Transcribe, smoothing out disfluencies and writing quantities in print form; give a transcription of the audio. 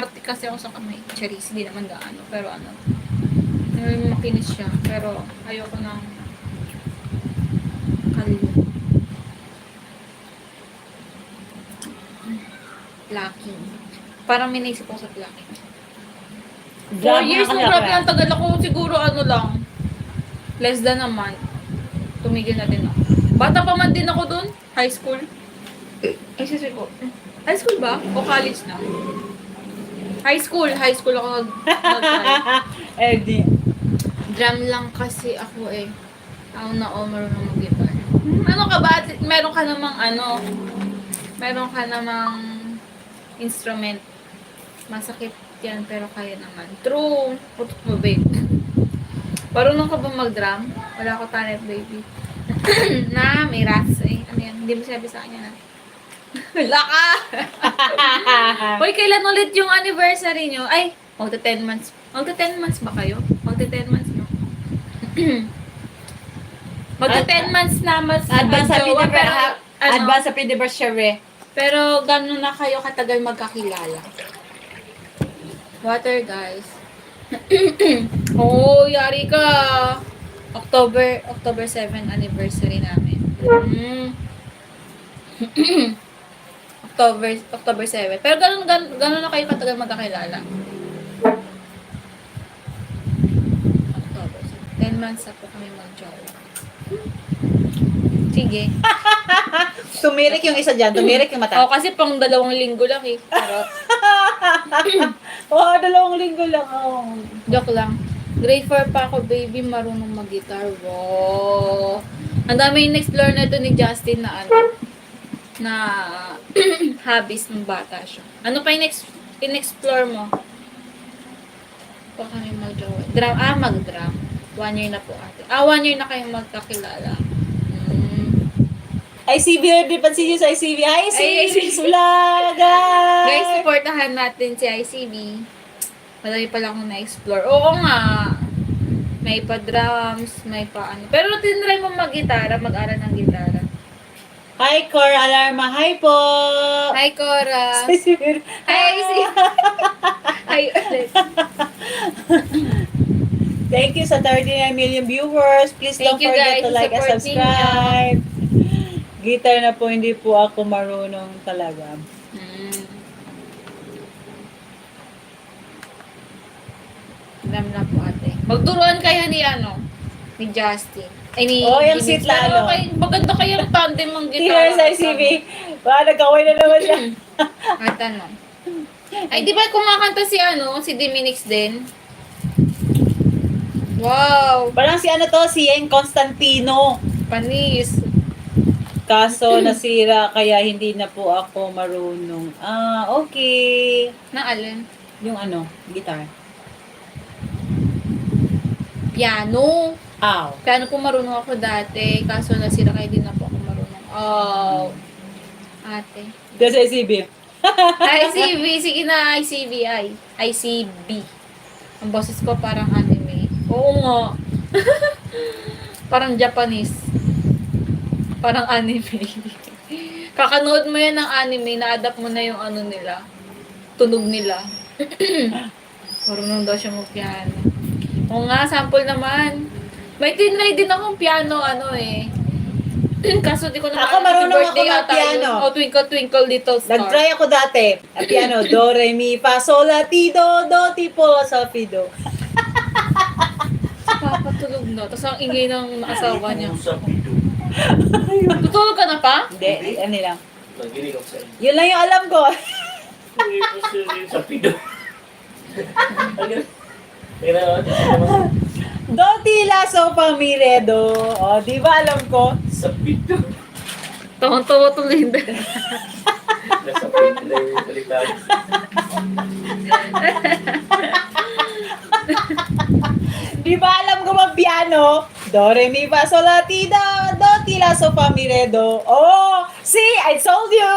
Maarte kasi ako sa kamay. Charis, hindi naman gaano. Pero ano, makinis siya. Pero ayoko ng kalyo. Plucking. Parang may naisip ako sa plucking. 4 years na grabe ang tagal ako. Siguro ano lang, less than a month. Tumigil na din ako. Bata pa man din ako dun. High school. Ay, sisi ko. High school ba? O college na? High school. High school ako di. Drum lang kasi ako eh. Ako na marunong mag-guitar. Ano ka ba? Meron ka namang meron ka namang instrument. Masakit yan, pero kaya naman. True. Putot mo, babe. Marunong ka ba mag-drum? Wala ko talent, baby. Na, may rats eh. Ano yan? Hindi mo sabi sa kanya na. Wala ka! Hoy, kailan ulit yung anniversary nyo? Ay, magta 10 months. Magta 10 months ba kayo? Magta 10 months no? Magta 10 months na mas Advance happy magjowa, pero, Advance happy anniversary. pero gano'n na kayo katagal magkakilala? Water, guys. Oh, yari ka. October 7 anniversary namin. October 7. Pero ganun na kayo katagal magkakilala. October 7. 10 months na po kami mag-jowa. Sige. Tumirik yung isa dyan. Tumirik yung mata. Oh, kasi pang 2 linggo lang eh. Pero, Oo, 2 linggo lang. Oh. joke lang. Grade 4 pa ako, baby, marunong mag-guitar. Wow! Ang dami yung explore na ito ni Justin na na hobbies ng bata siya. Ano pa yung in-explore mo? Pa kami mag-jowa. Drum, mag-drum. 1 year na po ate. 1 year na kayong magkakilala. ICB, di pansin nyo sa ICB. ICB, Sulaga! Guys, supportahan natin si ICB. Madami pala akong na-explore. Oo nga. May pa-drums, may pa ano. Pero tinry mo mag-gitara, mag-aral ng gitara. Hi, Cora Alarma. Hi po! Hi, Cora! Hi, ICB! Hi, ulit. Thank you sa 39 million viewers. Please don't Thank you, forget guys, to like and supporting subscribe. Guitar na po, hindi po ako marunong talaga. Alam na po ate. Magduruan kayo ni ni Justin. Ay, ni yung Jimmy. sweet lalo. Maganda kayong tandem ng gitara. Here sa ICB. Baka nagkaway na naman siya. At ano? Ay, di ba kumakanta si Diminix din? Wow! Parang si si Yeng Constantino. Panis. Kaso nasira kaya hindi na po ako marunong. Okay. Na alin? Yung guitar. Piano. Ow. Piano po marunong ako dati. Kaso nasira kaya din na po ako marunong. Oh. Ate. Kasi ICB. ICB. Sige na, ICB. ICB. Ang boses ko parang anime. Oo nga. Parang Japanese. Parang anime. Kakanood mo yan ng anime, na-adapt mo na yung nila. Tunog nila. Marunong daw siya mag-piano. Oo nga, sample naman. May tinry din akong piano, Kaso di ko na Ako marunong birthday ako ata mag-piano. yun. Twinkle Twinkle Little Star. Nag-try ako dati. Piano. Do, re, mi, fa, sol, la, ti, do, ti, po, sa, fi, do. Papatulog na. Tapos ang ingay ng asawa niya. Tutulog ka na pa? Hindi, lang. Naginig ako sa inyo. Yun lang yung alam ko. Sa pido. Do, ti, la, so, fa, mi, re, do. O, di ba alam ko? Sa pido. Tawang-tawa to Linda. Nasa pido na yung baliktad. Di ba alam ko mag-piano? Do, re, mi, fa, sol, la, ti, do, ti, la, so, fa, mi, re, do. Oh, see, I told you.